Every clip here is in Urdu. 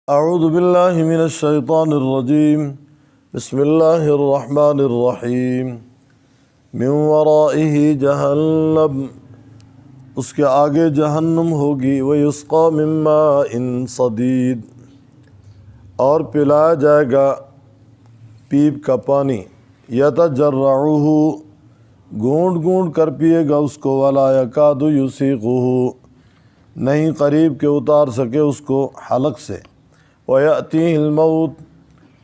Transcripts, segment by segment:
اعوذ باللہ من الشیطان الرجیم بسم اللہ الرحمن الرحیم من ورائہ جہنم، اس کے آگے جہنم ہوگی، ویسقی من ماء صدید، اور پلایا جائے گا پیپ کا پانی، یتجرعہ، گونڈ گونڈ کر پیے گا اس کو، ولا یکاد یسیغہ، نہیں قریب کے اتار سکے اس کو حلق سے، وَيَأْتِيهِ الْمَوْتِ،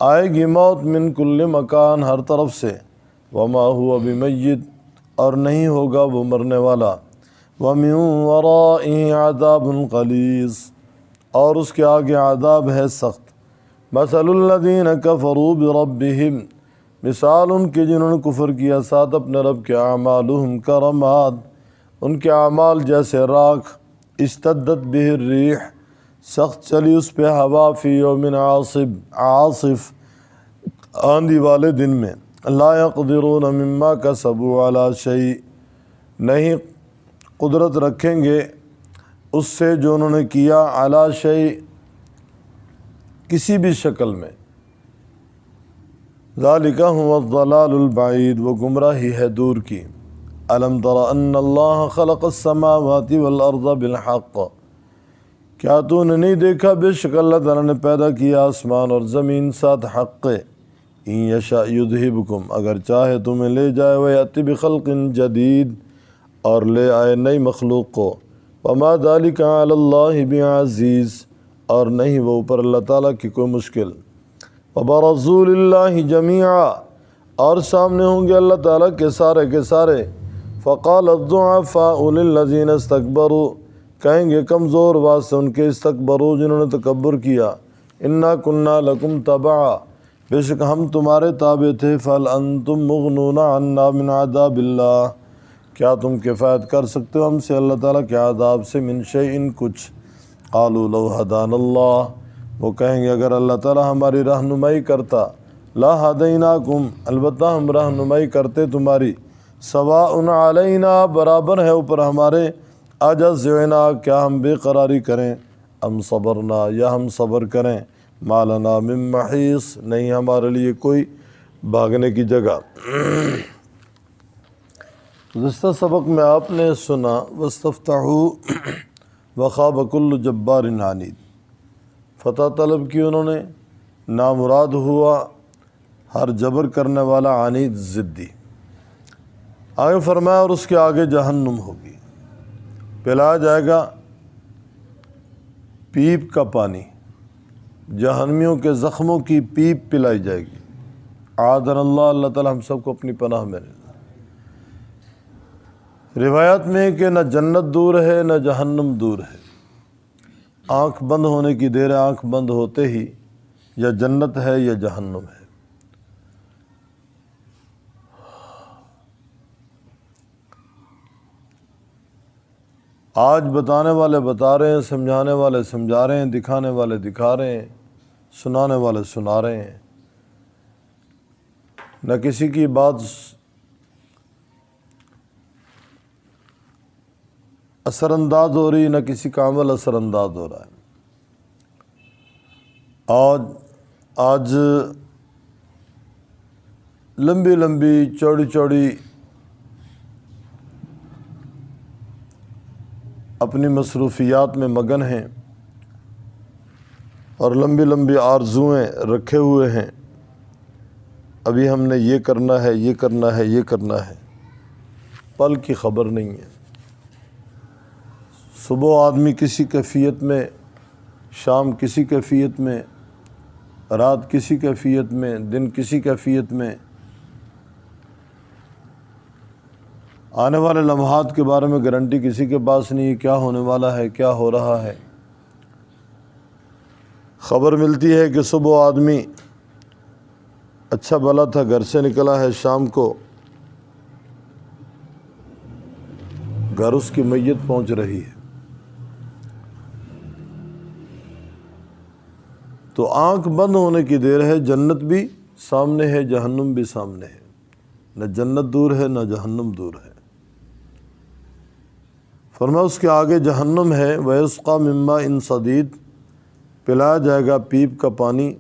آئے گی موت، من کل مکان، ہر طرف سے، وما هو بمیت، اور نہیں ہوگا وہ مرنے والا، ومن ورائه عذاب غلیظ، اور اس کے آگے عذاب ہے سخت۔ مثل الذین کفروا بربہم، مثال ان کے جنہوں نے کفر کیا ساتھ اپنے رب کے، اعمالہم کرماد، ان کے اعمال جیسے راکھ، اشتدت بہ الریح، سخت چلی اس پہ ہوا، فی یوم عاصف، آندھی والے دن میں، لا یقدرون مما کسبوا علی شیء، نہیں قدرت رکھیں گے اس سے جو انہوں نے کیا، علی شیء، کسی بھی شکل میں، ذالک هو الضلال البعید، وہ گمراہی ہے دور کی۔ الم تر ان اللہ خلق السماوات والارض بالحق، کیا تو نے نہیں دیکھا بے شک اللہ تعالیٰ نے پیدا کیا آسمان اور زمین ساتھ حق، ان یشاء یذہبکم، اگر چاہے تمہیں لے جائے، ویأتی بخلق جدید، اور لے آئے نئی مخلوق کو، وما ذلک علی اللہ بعزیز، اور نہیں وہ اوپر اللہ تعالیٰ کی کوئی مشکل۔ وبرزوا للہ جمیعا، اور سامنے ہوں گے اللہ تعالیٰ کے سارے، فقال الضعفاء للذین استکبروا، کہیں گے کمزور واسطے ان کے، استکبروا، جنہوں نے تکبر کیا، انا کنا لکم تبعا، بے شک ہم تمہارے تابع تھے، فهل انتم مغنون عنا من عذاب اللہ، کیا تم کفایت کر سکتے ہو ہم سے اللہ تعالیٰ کے عذاب سے، من شیء، کچھ، قالوا لو ہدانا اللہ، وہ کہیں گے اگر اللہ تعالیٰ ہماری رہنمائی کرتا، لا ہدیناکم، البتہ ہم رہنمائی کرتے تمہاری، سواء علینا، برابر ہے اوپر ہمارے، اجزعنا، کیا ہم بے قراری کریں، ام صبرنا، یا ہم صبر کریں، ما لنا من محیص، نہیں ہمارے لیے کوئی بھاگنے کی جگہ۔ گزشتہ سبق میں آپ نے سنا، واستفتحوا وخاب کل جبار عنید، فتح طلب کی انہوں نے، نامراد ہوا ہر جبر کرنے والا، عنید ضدی۔ آگے فرمایا اور اس کے آگے جہنم ہوگی، پلایا جائے گا پیپ کا پانی، جہنمیوں کے زخموں کی پیپ پلائی جائے گی، اعاذنا اللہ، اللہ تعالیٰ ہم سب کو اپنی پناہ میں لے۔ روایت میں کہ نہ جنت دور ہے نہ جہنم دور ہے، آنکھ بند ہونے کی دیر ہے، آنکھ بند ہوتے ہی یا جنت ہے یا جہنم ہے۔ آج بتانے والے بتا رہے ہیں، سمجھانے والے سمجھا رہے ہیں، دکھانے والے دکھا رہے ہیں، سنانے والے سنا رہے ہیں، نہ کسی کی بات اثر انداز ہو رہی، نہ کسی کا عمل اثر انداز ہو رہا ہے۔ آج لمبی لمبی چوڑی چوڑی اپنی مصروفیات میں مگن ہیں، اور لمبی لمبی آرزوئیں رکھے ہوئے ہیں، ابھی ہم نے یہ کرنا ہے، یہ کرنا ہے، یہ کرنا ہے، پل کی خبر نہیں ہے۔ صبح آدمی کسی کیفیت میں، شام کسی کیفیت میں، رات کسی کیفیت میں، دن کسی کیفیت میں، آنے والے لمحات کے بارے میں گارنٹی کسی کے پاس نہیں، کیا ہونے والا ہے، کیا ہو رہا ہے۔ خبر ملتی ہے کہ صبح آدمی اچھا بھلا تھا، گھر سے نکلا ہے، شام کو گھر اس کی میت پہنچ رہی ہے۔ تو آنکھ بند ہونے کی دیر ہے، جنت بھی سامنے ہے، جہنم بھی سامنے ہے، نہ جنت دور ہے نہ جہنم دور ہے۔ فرمایا اس کے آگے جہنم ہے، وَيُسْقَى مِن مَّاءٍ صَدِيدٍ، پلایا جائے گا پیپ کا پانی،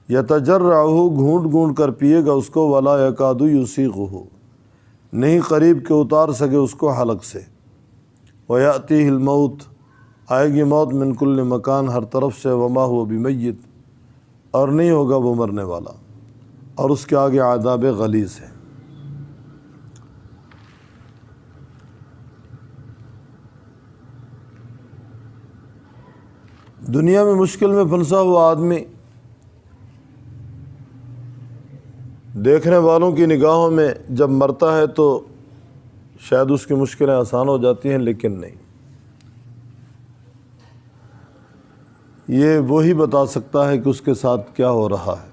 یتجرعہ گھونٹ گھونٹ کر پیے گا اس کو، ولا یکاد یسیغہ نہیں قریب کہ اتار سکے اس کو حلق سے، ویأتیہ الموت آئے گی موت من کل مکان ہر طرف سے، وما ہوا بمیت اور نہیں ہوگا وہ مرنے والا، اور اس کے آگے عذاب غلیظ ہے۔ دنیا میں مشکل میں پھنسا ہوا آدمی دیکھنے والوں کی نگاہوں میں جب مرتا ہے تو شاید اس کی مشکلیں آسان ہو جاتی ہیں، لیکن نہیں، یہ وہی بتا سکتا ہے کہ اس کے ساتھ کیا ہو رہا ہے،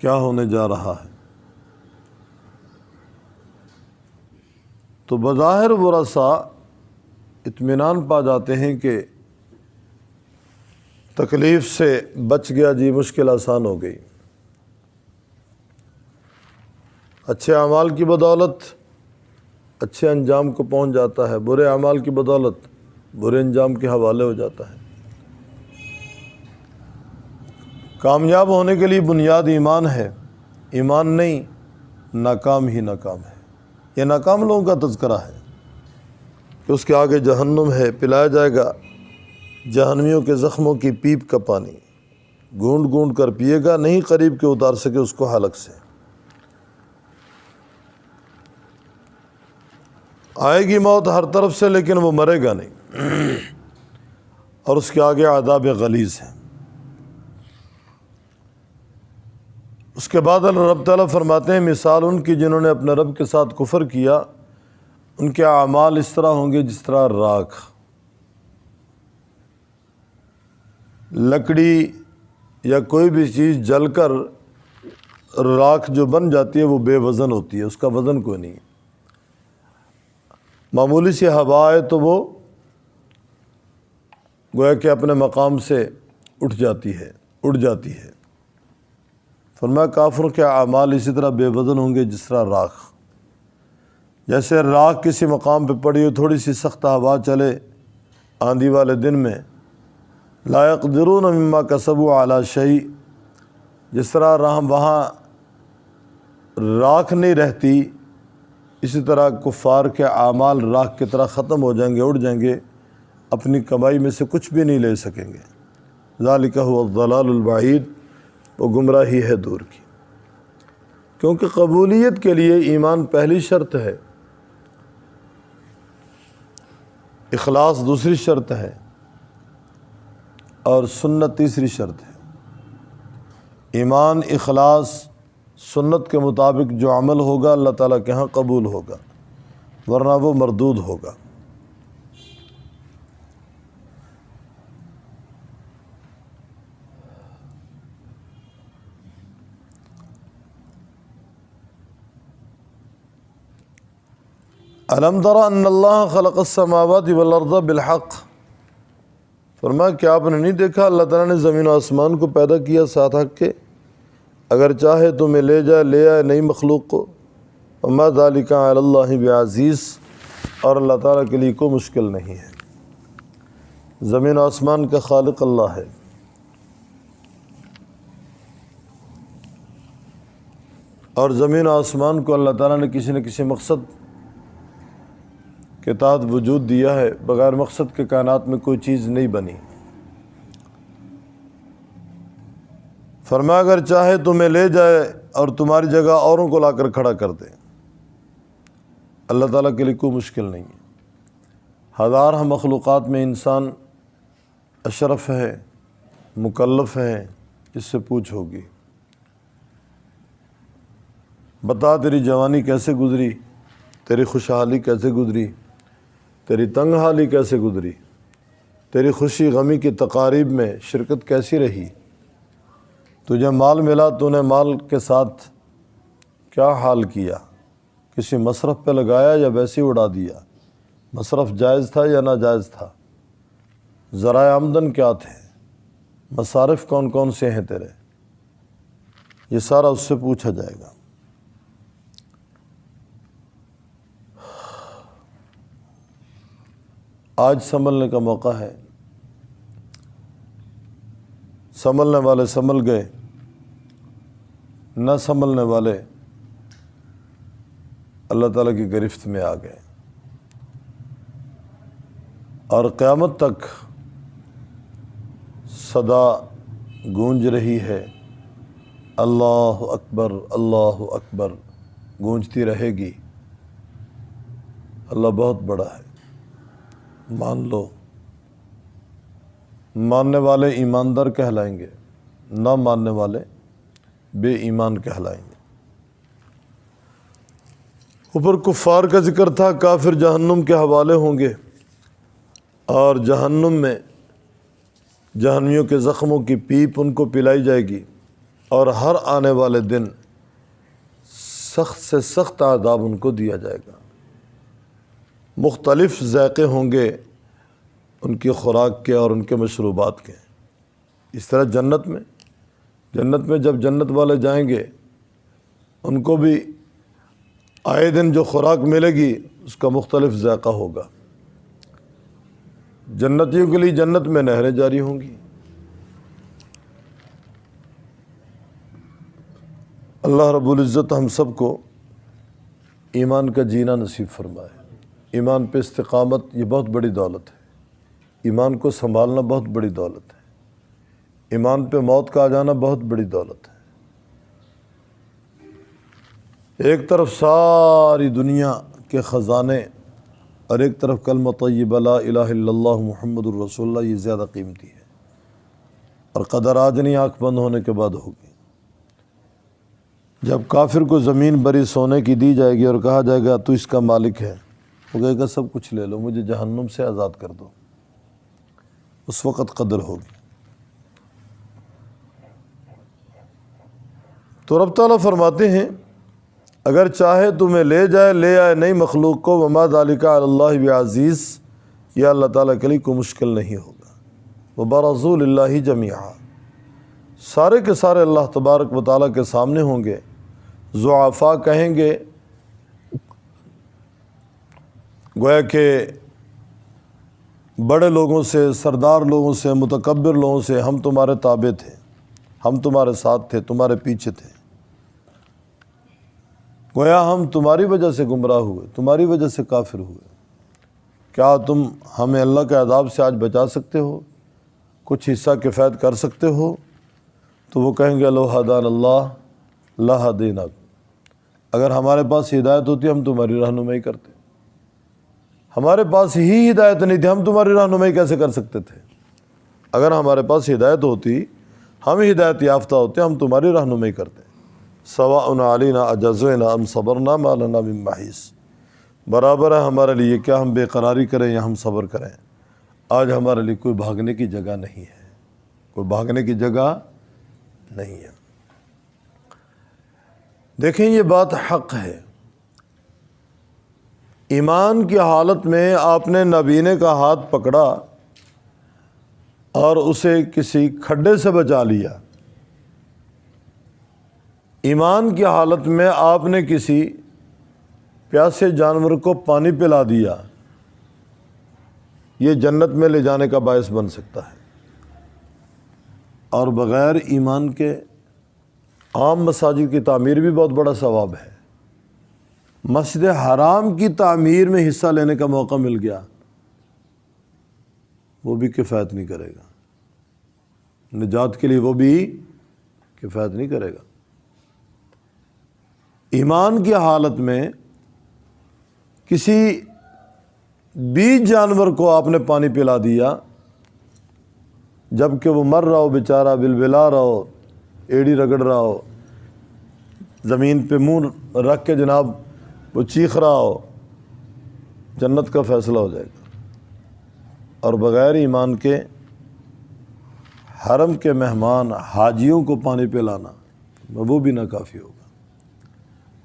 کیا ہونے جا رہا ہے۔ تو بظاہر ورثاء اطمینان پا جاتے ہیں کہ تکلیف سے بچ گیا جی، مشکل آسان ہو گئی، اچھے اعمال کی بدولت اچھے انجام کو پہنچ جاتا ہے، برے اعمال کی بدولت برے انجام کے حوالے ہو جاتا ہے۔ کامیاب ہونے کے لیے بنیاد ایمان ہے، ایمان نہیں ناکام ہی ناکام ہے۔ یہ ناکام لوگوں کا تذکرہ ہے کہ اس کے آگے جہنم ہے، پلایا جائے گا جہنمیوں کے زخموں کی پیپ کا پانی، گونڈ گونڈ کر پیے گا، نہیں قریب کے اتار سکے اس کو حلق سے۔ آئے گی موت ہر طرف سے لیکن وہ مرے گا نہیں، اور اس کے آگے عذاب غلیظ ہے۔ اس کے بعد رب تعالیٰ فرماتے ہیں مثال ان کی جنہوں نے اپنے رب کے ساتھ کفر کیا، ان کے اعمال اس طرح ہوں گے جس طرح راکھ، لکڑی یا کوئی بھی چیز جل کر راکھ جو بن جاتی ہے وہ بے وزن ہوتی ہے، اس کا وزن کوئی نہیں ہے، معمولی سی ہوا ہے تو وہ گویا کہ اپنے مقام سے اٹھ جاتی ہے۔ فرمایا کافروں کے اعمال اسی طرح بے وزن ہوں گے جس طرح راکھ، جیسے راکھ کسی مقام پہ پڑی ہو، تھوڑی سی سخت ہوا چلے آندھی والے دن میں، لا یقدرون مما کسبوا علی شیء، جس طرح وہاں راکھ نہیں رہتی، اسی طرح کفار کے اعمال راکھ کی طرح ختم ہو جائیں گے، اڑ جائیں گے، اپنی کمائی میں سے کچھ بھی نہیں لے سکیں گے۔ ذالک هو الضلال البعید، وہ گمراہی ہے دور کی، کیونکہ قبولیت کے لیے ایمان پہلی شرط ہے، اخلاص دوسری شرط ہے، اور سنت تیسری شرط ہے۔ ایمان، اخلاص، سنت کے مطابق جو عمل ہوگا اللہ تعالیٰ کے ہاں قبول ہوگا، ورنہ وہ مردود ہوگا۔ الم تر ان اللہ خلق السماوات والارض بالحق، فرمایا کہ آپ نے نہیں دیکھا اللہ تعالیٰ نے زمین و آسمان کو پیدا کیا ساتھ حق کے، اگر چاہے تمہیں لے جائے لے آئے نئی مخلوق کو، وما ذلک علی اللہ بعزیز، اور اللہ تعالیٰ کے لیے کوئی مشکل نہیں ہے۔ زمین و آسمان کا خالق اللہ ہے، اور زمین و آسمان کو اللہ تعالیٰ نے کسی نہ کسی مقصد کے تحت وجود دیا ہے، بغیر مقصد کے کائنات میں کوئی چیز نہیں بنی۔ فرمایا اگر چاہے تمہیں لے جائے اور تمہاری جگہ اوروں کو لا کر کھڑا کر دے، اللہ تعالیٰ کے لیے کوئی مشکل نہیں ہے۔ ہزارہ مخلوقات میں انسان اشرف ہے، مکلف ہے، اس سے پوچھ ہوگی، بتا تیری جوانی کیسے گزری، تیری خوشحالی کیسے گزری، تیری تنگ حالی کیسے گزری، تیری خوشی غمی کی تقاریب میں شرکت کیسی رہی، تجھے مال ملا تو نے مال کے ساتھ کیا حال کیا، کسی مصرف پہ لگایا یا ویسے ہی اڑا دیا، مصرف جائز تھا یا ناجائز تھا، ذرائع آمدن کیا تھے، مصارف کون کون سے ہیں تیرے، یہ سارا اس سے پوچھا جائے گا۔ آج سنبھلنے کا موقع ہے، سنبھلنے والے سنبھل گئے، نہ سنبھلنے والے اللہ تعالیٰ کی گرفت میں آ گئے، اور قیامت تک صدا گونج رہی ہے، اللہ اکبر اللہ اکبر گونجتی رہے گی۔ اللہ بہت بڑا ہے، مان لو۔ ماننے والے ایماندار کہلائیں گے، نہ ماننے والے بے ایمان کہلائیں گے۔ اوپر کفار کا ذکر تھا، کافر جہنم کے حوالے ہوں گے، اور جہنم میں جہنمیوں کے زخموں کی پیپ ان کو پلائی جائے گی، اور ہر آنے والے دن سخت سے سخت عذاب ان کو دیا جائے گا۔ مختلف ذائقے ہوں گے ان کی خوراک کے اور ان کے مشروبات کے۔ اس طرح جنت میں جب جنت والے جائیں گے، ان کو بھی آئے دن جو خوراک ملے گی اس کا مختلف ذائقہ ہوگا۔ جنتیوں کے لیے جنت میں نہریں جاری ہوں گی۔ اللہ رب العزت ہم سب کو ایمان کا جینا نصیب فرمائے۔ ایمان پہ استقامت یہ بہت بڑی دولت ہے، ایمان کو سنبھالنا بہت بڑی دولت ہے، ایمان پہ موت کا آ جانا بہت بڑی دولت ہے۔ ایک طرف ساری دنیا کے خزانے اور ایک طرف کلمہ طیبہ لا الہ الا اللہ محمد الرسول اللہ، یہ زیادہ قیمتی ہے، اور قدر آج نہیں آنکھ بند ہونے کے بعد ہوگی۔ جب کافر کو زمین بری سونے کی دی جائے گی اور کہا جائے گا تو اس کا مالک ہے، وہ کہے گا سب کچھ لے لو، مجھے جہنم سے آزاد کر دو، اس وقت قدر ہوگی۔ تو رب تعالیٰ فرماتے ہیں اگر چاہے تمہیں لے جائے لے آئے نئی مخلوق کو، وما ذالک علی اللہ بعزیز، یہ اللہ تعالیٰ کے لیے کوئی مشکل نہیں ہوگا۔ وبرزوا للہ جمیعا، سارے کے سارے اللہ تبارک و تعالیٰ کے سامنے ہوں گے۔ ضعفاء کہیں گے، گویا کہ بڑے لوگوں سے، سردار لوگوں سے، متکبر لوگوں سے، ہم تمہارے تابع تھے، ہم تمہارے ساتھ تھے، تمہارے پیچھے تھے، گویا ہم تمہاری وجہ سے گمراہ ہوئے، تمہاری وجہ سے کافر ہوئے، کیا تم ہمیں اللہ کے عذاب سے آج بچا سکتے ہو؟ کچھ حصہ کفایت کر سکتے ہو؟ تو وہ کہیں گے لو ہدان اللہ لہدیناکم، اگر ہمارے پاس ہدایت ہوتی ہم تمہاری رہنمائی کرتے، ہمارے پاس ہی ہدایت نہیں تھی، ہم تمہاری رہنمائی کیسے کر سکتے تھے؟ اگر ہمارے پاس ہدایت ہوتی، ہم ہدایت یافتہ ہوتے، ہم تمہاری رہنمائی کرتے۔ سواء علینا اجزعنا ام صبرنا ما لنا من محیص، برابر ہے ہمارے لیے کیا ہم بے قراری کریں یا ہم صبر کریں، آج ہمارے لیے کوئی بھاگنے کی جگہ نہیں ہے، کوئی بھاگنے کی جگہ نہیں ہے۔ دیکھیں یہ بات حق ہے۔ ایمان کی حالت میں آپ نے نابینے کا ہاتھ پکڑا اور اسے کسی کھڈے سے بچا لیا، ایمان کی حالت میں آپ نے کسی پیاسے جانور کو پانی پلا دیا، یہ جنت میں لے جانے کا باعث بن سکتا ہے۔ اور بغیر ایمان کے عام مساجد کی تعمیر بھی بہت بڑا ثواب ہے۔ مسجد حرام کی تعمیر میں حصہ لینے کا موقع مل گیا، وہ بھی کفایت نہیں کرے گا، نجات کے لیے وہ بھی کفایت نہیں کرے گا۔ ایمان کی حالت میں کسی بیج جانور کو آپ نے پانی پلا دیا جب کہ وہ مر رہا ہو، بیچارہ بلبلا رہا ہو، ایڑی رگڑ رہا ہو، زمین پہ منہ رکھ کے جناب وہ چیخ رہا ہو، جنت کا فیصلہ ہو جائے گا۔ اور بغیر ایمان کے حرم کے مہمان حاجیوں کو پانی پلانا وہ بھی ناکافی ہوگا،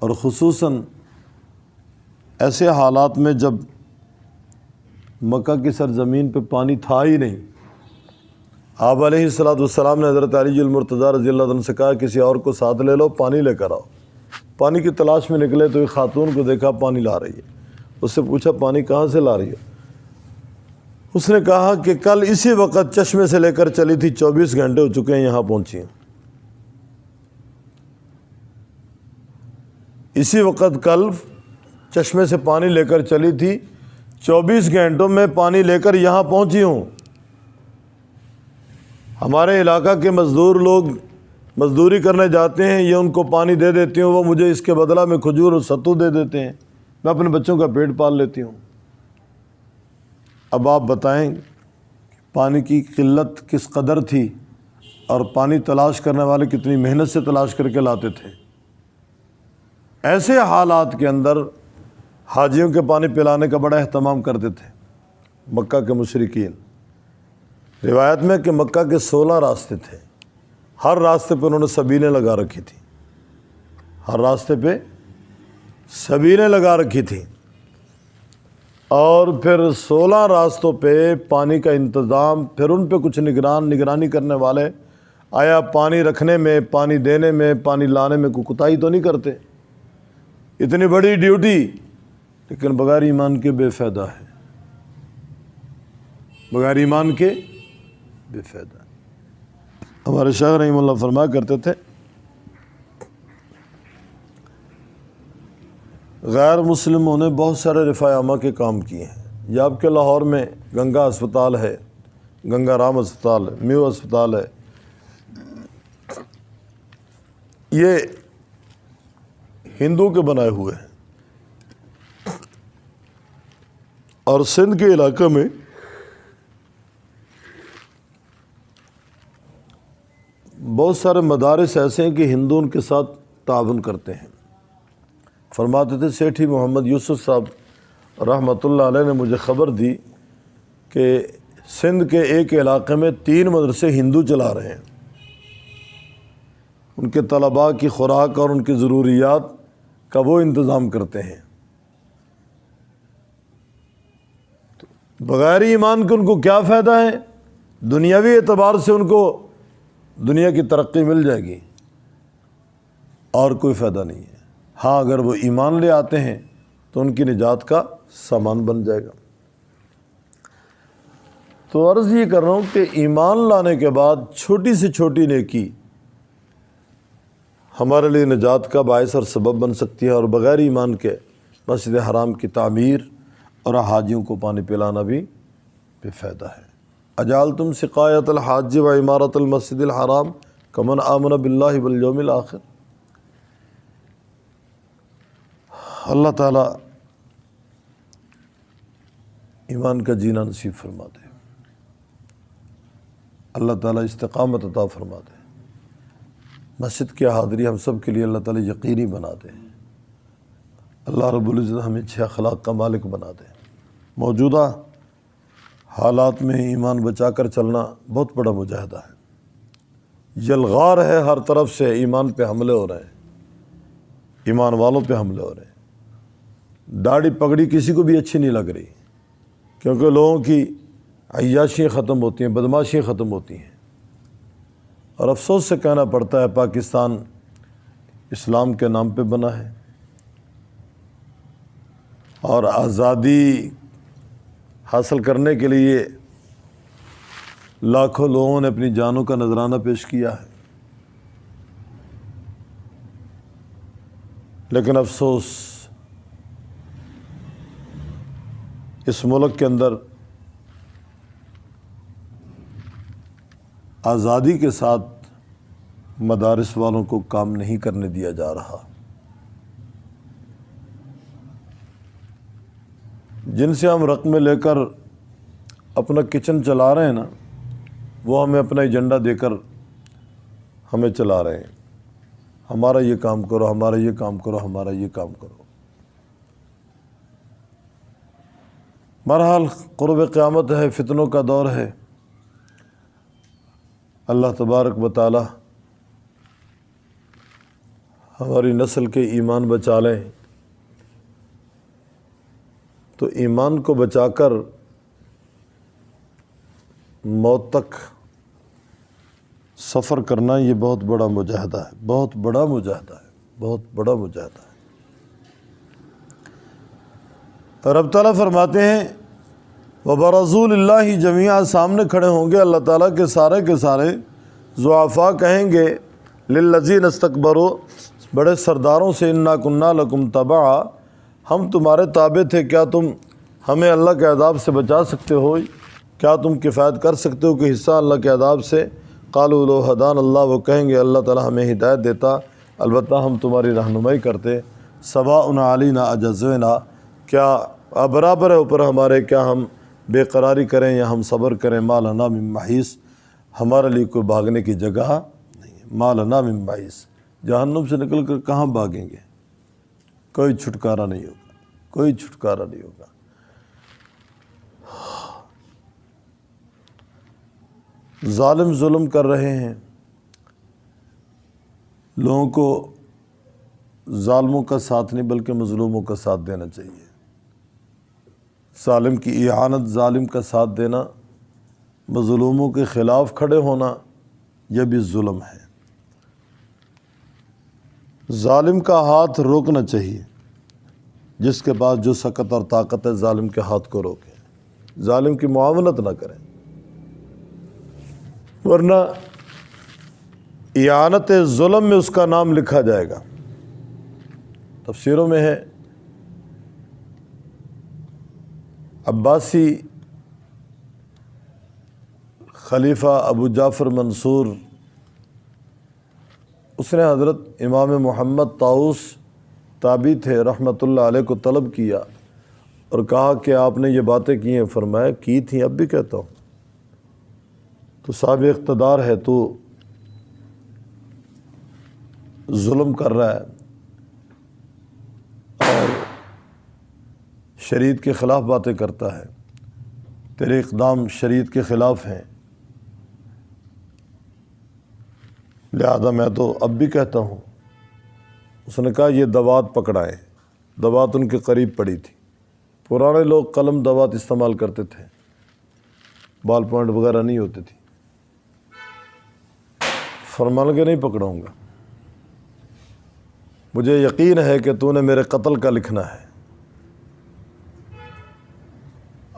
اور خصوصاً ایسے حالات میں جب مکہ کی سرزمین پہ پانی تھا ہی نہیں۔ آپ علیہ السلام نے حضرت علی المرتضیٰ رضی اللہ عنہ سے کہا کسی اور کو ساتھ لے لو، پانی لے کر آؤ۔ پانی کی تلاش میں نکلے تو ایک خاتون کو دیکھا پانی لا رہی ہے، اس سے پوچھا پانی کہاں سے لا رہی ہے؟ اس نے کہا کہ کل اسی وقت چشمے سے لے کر چلی تھی، 24 گھنٹے ہو چکے ہیں یہاں پہنچی ہیں۔ اسی وقت کل چشمے سے پانی لے کر چلی تھی، 24 گھنٹوں میں پانی لے کر یہاں پہنچی ہوں۔ ہمارے علاقہ کے مزدور لوگ مزدوری کرنے جاتے ہیں، یہ ان کو پانی دے دیتی ہوں، وہ مجھے اس کے بدلہ میں کھجور اور ستو دے دیتے ہیں، میں اپنے بچوں کا پیٹ پال لیتی ہوں۔ اب آپ بتائیں پانی کی قلت کس قدر تھی اور پانی تلاش کرنے والے کتنی محنت سے تلاش کر کے لاتے تھے۔ ایسے حالات کے اندر حاجیوں کے پانی پلانے کا بڑا اہتمام کرتے تھے مکہ کے مشرکین۔ روایت میں کہ مکہ کے 16 راستے تھے، ہر راستے پہ انہوں نے سبیلیں لگا رکھی تھی، ہر راستے پہ سبیلیں لگا رکھی تھیں، اور پھر 16 راستوں پہ پانی کا انتظام، پھر ان پہ کچھ نگرانی کرنے والے، آیا پانی رکھنے میں، پانی دینے میں، پانی لانے میں کوئی کوتاہی تو نہیں کرتے۔ اتنی بڑی ڈیوٹی، لیکن بغیر ایمان کے بے فائدہ ہے، بغیر ایمان کے بے فائدہ ہے۔ ہمارے شیخ رحمہ اللہ فرمایا کرتے تھے غیر مسلموں نے بہت سارے رفاع عامہ کے کام کیے ہیں۔ یہ آپ کے لاہور میں گنگا اسپتال ہے، گنگا رام اسپتال ہے، میو اسپتال ہے، یہ ہندو کے بنائے ہوئے ہیں۔ اور سندھ کے علاقہ میں بہت سارے مدارس ایسے ہیں کہ ہندو ان کے ساتھ تعاون کرتے ہیں۔ فرماتے تھے سیٹھی محمد یوسف صاحب رحمۃ اللہ علیہ نے مجھے خبر دی کہ سندھ کے ایک علاقے میں 3 مدرسے ہندو چلا رہے ہیں، ان کے طلباء کی خوراک اور ان کی ضروریات کا وہ انتظام کرتے ہیں۔ بغیر ایمان کے ان کو کیا فائدہ ہے؟ دنیاوی اعتبار سے ان کو دنیا کی ترقی مل جائے گی اور کوئی فائدہ نہیں ہے۔ ہاں اگر وہ ایمان لے آتے ہیں تو ان کی نجات کا سامان بن جائے گا۔ تو عرض یہ کر رہا ہوں کہ ایمان لانے کے بعد چھوٹی سے چھوٹی نیکی ہمارے لیے نجات کا باعث اور سبب بن سکتی ہے، اور بغیر ایمان کے مسجد حرام کی تعمیر اور حاجیوں کو پانی پلانا بھی بے فائدہ ہے۔ اجعلتم سقایۃ الحاج و عمارت المسجد الحرام کمن آمن باللہ والیوم الآخر۔ اللہ تعالیٰ ایمان کا جینا نصیب فرما دے، اللہ تعالیٰ استقامت عطا فرما دے، مسجد کی حاضری ہم سب کے لیے اللہ تعالیٰ یقینی بنا دے، اللہ رب العزت ہمیں اچھے اخلاق کا مالک بنا دے۔ موجودہ حالات میں ایمان بچا کر چلنا بہت بڑا مجاہدہ ہے، یلغار ہے، ہر طرف سے ایمان پہ حملے ہو رہے ہیں، ایمان والوں پہ حملے ہو رہے ہیں۔ داڑھی پگڑی کسی کو بھی اچھی نہیں لگ رہی، کیونکہ لوگوں کی عیاشیاں ختم ہوتی ہیں، بدماشیاں ختم ہوتی ہیں، اور افسوس سے کہنا پڑتا ہے پاکستان اسلام کے نام پہ بنا ہے، اور آزادی حاصل کرنے کے لیے لاکھوں لوگوں نے اپنی جانوں کا نذرانہ پیش کیا ہے، لیکن افسوس اس ملک کے اندر آزادی کے ساتھ مدارس والوں کو کام نہیں کرنے دیا جا رہا۔ جن سے ہم رقمیں لے کر اپنا کچن چلا رہے ہیں نا، وہ ہمیں اپنا ایجنڈا دے کر ہمیں چلا رہے ہیں، ہمارا یہ کام کرو، ہمارا یہ کام کرو، ہمارا یہ کام کرو۔ بہرحال قرب قیامت ہے، فتنوں کا دور ہے، اللہ تبارک و تعالی ہماری نسل کے ایمان بچا لیں، تو ایمان کو بچا کر موت تک سفر کرنا یہ بہت بڑا مجاہدہ ہے، بہت بڑا مجاہدہ ہے، بہت بڑا مجاہدہ ہے۔ رب تعالیٰ فرماتے ہیں وبرزوا للہ جمیعا، سامنے کھڑے ہوں گے اللہ تعالیٰ کے سارے ضعفاء کہیں گے للذین استکبروا، بڑے سرداروں سے، انا کنا لکم تبعا، ہم تمہارے تابع تھے، کیا تم ہمیں اللہ کے عذاب سے بچا سکتے ہو؟ کیا تم کفایت کر سکتے ہو کہ حصہ اللہ کے عذاب سے؟ قالوا لو ہدان اللہ، وہ کہیں گے اللہ تعالیٰ ہمیں ہدایت دیتا البتہ ہم تمہاری رہنمائی کرتے۔ سواء علینا اجزعنا، کیا برابر ہے اوپر ہمارے، کیا ہم بے قراری کریں یا ہم صبر کریں؟ ما لنا من محیص، ہمارے لیے کوئی بھاگنے کی جگہ نہیں ہے۔ ما لنا من محیص، جہنم سے نکل کر کہاں بھاگیں گے؟ کوئی چھٹکارا نہیں ہوگا، کوئی چھٹکارا نہیں ہوگا۔ ظالم ظلم کر رہے ہیں، لوگوں کو ظالموں کا ساتھ نہیں بلکہ مظلوموں کا ساتھ دینا چاہیے۔ ظالم کی اعانت، ظالم کا ساتھ دینا، مظلوموں کے خلاف کھڑے ہونا، یہ بھی ظلم ہے۔ ظالم کا ہاتھ روکنا چاہیے، جس کے پاس جو سکت اور طاقت ہے ظالم کے ہاتھ کو روکیں، ظالم کی معاونت نہ کریں، ورنہ اعانت ظلم میں اس کا نام لکھا جائے گا۔ تفسیروں میں ہے عباسی خلیفہ ابو جعفر منصور، اس نے حضرت امام محمد طاؤس تابعی تھے رحمۃ اللہ علیہ کو طلب کیا اور کہا کہ آپ نے یہ باتیں کی ہیں؟ فرمایا کی تھیں، اب بھی کہتا ہوں۔ تو صاحب اقتدار ہے، تو ظلم کر رہا ہے اور شریعت کے خلاف باتیں کرتا ہے، تیرے اقدام شریعت کے خلاف ہیں، لہذا میں تو اب بھی کہتا ہوں۔ اس نے کہا یہ دوات پکڑائیں، دوات ان کے قریب پڑی تھی، پرانے لوگ قلم دوات استعمال کرتے تھے، بال پوائنٹ وغیرہ نہیں ہوتی تھی۔ فرمان کے نہیں پکڑاؤں گا، مجھے یقین ہے کہ تو نے میرے قتل کا لکھنا ہے،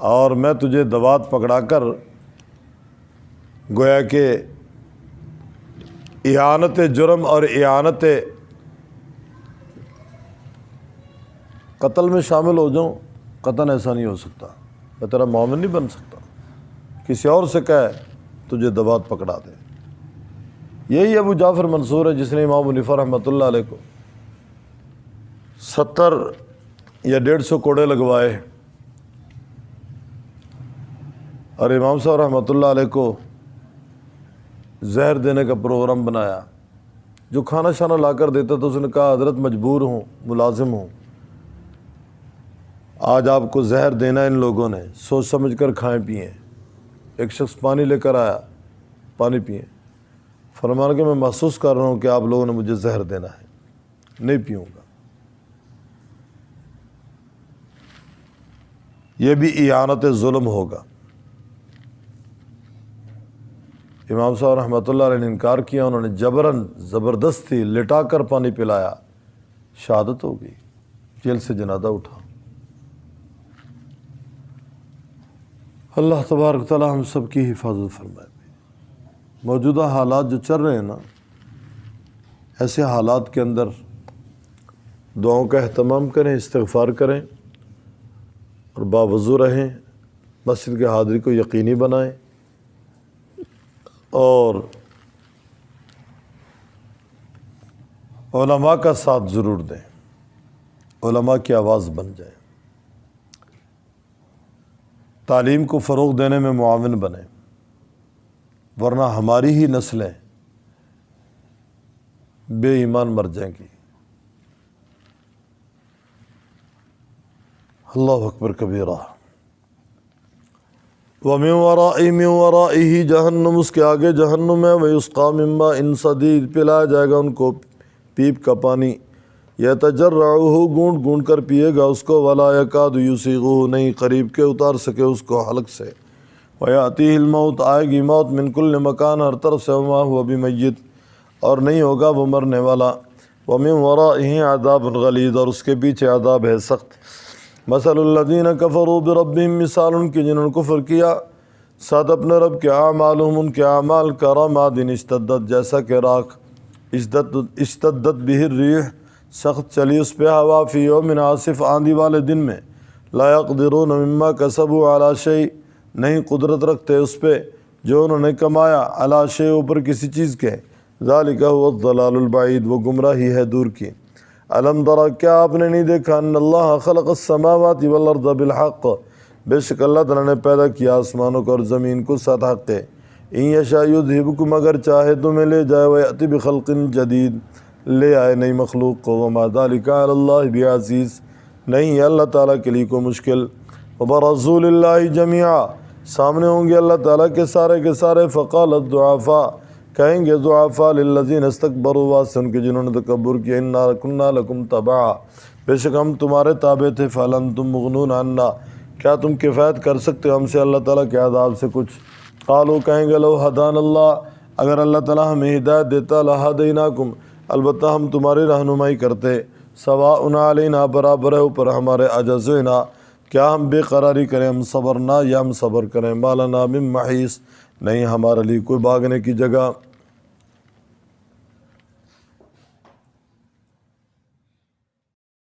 اور میں تجھے دوات پکڑا کر گویا کہ اعانت جرم اور اعانت قتل میں شامل ہو جاؤں۔ قطعاً ایسا نہیں ہو سکتا، میں تیرا مومن نہیں بن سکتا، کسی اور سے کہے تجھے دوات پکڑا دے۔ یہی ابو جعفر منصور ہے جس نے امام حنیفہ رحمۃ اللہ علیہ کو 70 یا 150 کوڑے لگوائے اور امام صاحب رحمۃ اللہ علیہ کو زہر دینے کا پروگرام بنایا۔ جو کھانا شانا لا کر دیتا تو اس نے کہا حضرت مجبور ہوں، ملازم ہوں، آج آپ کو زہر دینا ان لوگوں نے، سوچ سمجھ کر کھائیں پئیں۔ ایک شخص پانی لے کر آیا، پانی پئیں، فرمایا کہ میں محسوس کر رہا ہوں کہ آپ لوگوں نے مجھے زہر دینا ہے، نہیں پیوں گا۔ یہ بھی اعانت ظلم ہوگا۔ امام صاحب رحمۃ اللہ علیہ نے انکار کیا، انہوں نے جبراً زبردستی لٹا کر پانی پلایا، شہادت ہو گئی، جیل سے جنازہ اٹھا۔ اللہ تبارک تعالی ہم سب کی حفاظت فرمائے۔ موجودہ حالات جو چل رہے ہیں نا، ایسے حالات کے اندر دعاؤں کا اہتمام کریں، استغفار کریں اور باوضو رہیں، مسجد کی حاضری کو یقینی بنائیں اور علماء کا ساتھ ضرور دیں، علماء کی آواز بن جائیں، تعلیم کو فروغ دینے میں معاون بنیں، ورنہ ہماری ہی نسلیں بے ایمان مر جائیں گی۔ اللہ اکبر کبیرہ۔ وَمِن وَرَائِهِ جہنم، اس کے آگے جہنم ہے، وَيُسْقَىٰ مِن مَّاءٍ صَدِيدٍ، پلایا جائے گا ان کو پیپ کا پانی، يَتَجَرَّعُهُ، گونٹ گونٹ کر پیے گا اس کو، وَلَا يَكَادُ يُسِيغُهُ، نہیں قریب کے اتار سکے اس کو حلق سے، وَيَأْتِيهِ الْمَوْتُ، آئے گی موت، مِن كُلِّ مکان، ہر طرف سے، وَمَا هُوَ بِمَيِّت، اور نہیں ہوگا وہ مرنے والا، وَمِن وَرَائِهِ عَذَابٌ غَلِيظٌ، اور اس کے پیچھے عذاب ہے سخت، مثل الذین کفروا بربہم، مثال ان کی جنہوں نے کفر کیا ساتھ اپنے رب کے، اعمالہم ان کے اعمال کرماد اشتدت، جیسا کہ راکھ اشتدت بہ الریح، سخت چلی اس پہ ہوا، فی یوم عاصف، آندھی والے دن میں، لا یقدرون مما کسبوا علی شیء، نہیں قدرت رکھتے اس پہ جو انہوں نے کمایا، علی شیء اوپر کسی چیز کے، ذالک هو الضلال البعید، وہ گمراہی ہے دور کی۔ الم تر، کیا آپ نے نہیں دیکھا، ان اللہ خلق السماوات والارض بالحق، بے شک اللہ تعالیٰ نے پیدا کیا آسمانوں کو اور زمین کو ساتھ حق ہے، ان یشاء یذہبکم، اگر چاہے تمہیں لے جائے، ویأتی بخلق جدید، لے آئے نئی مخلوق کو، وما ذلک علی اللہ بعزیز، نہیں ہے اللہ تعالیٰ کے لیے کوئی مشکل۔ وبرزوا للہ جمیعا، سامنے ہوں گے اللہ تعالیٰ کے سارے، فقال الضعفاء، کہیں گے ضعفاء للذین استکبروا، واسطے ان کے جنہوں نے تکبر کیا، انا کنا لکم تبعا، بے شک ہم تمہارے تابع تھے، فہل انتم مغنون عنا، کیا تم کفایت کر سکتے ہو ہم سے اللہ تعالیٰ کے عذاب سے کچھ؟ قالوا، کہیں گے لو ہدان اللہ، اگر اللہ تعالیٰ ہمیں ہدایت دیتا، لہدیناکم، البتہ ہم تمہاری رہنمائی کرتے، سواء علینا، برابر ہے اوپر ہمارے، اجزنا، کیا ہم بے قراری کریں، ہم صبرنا یا ہم صبر کریں، ما لنا من محیص، نہیں ہمارے لیے کوئی بھاگنے کی جگہ۔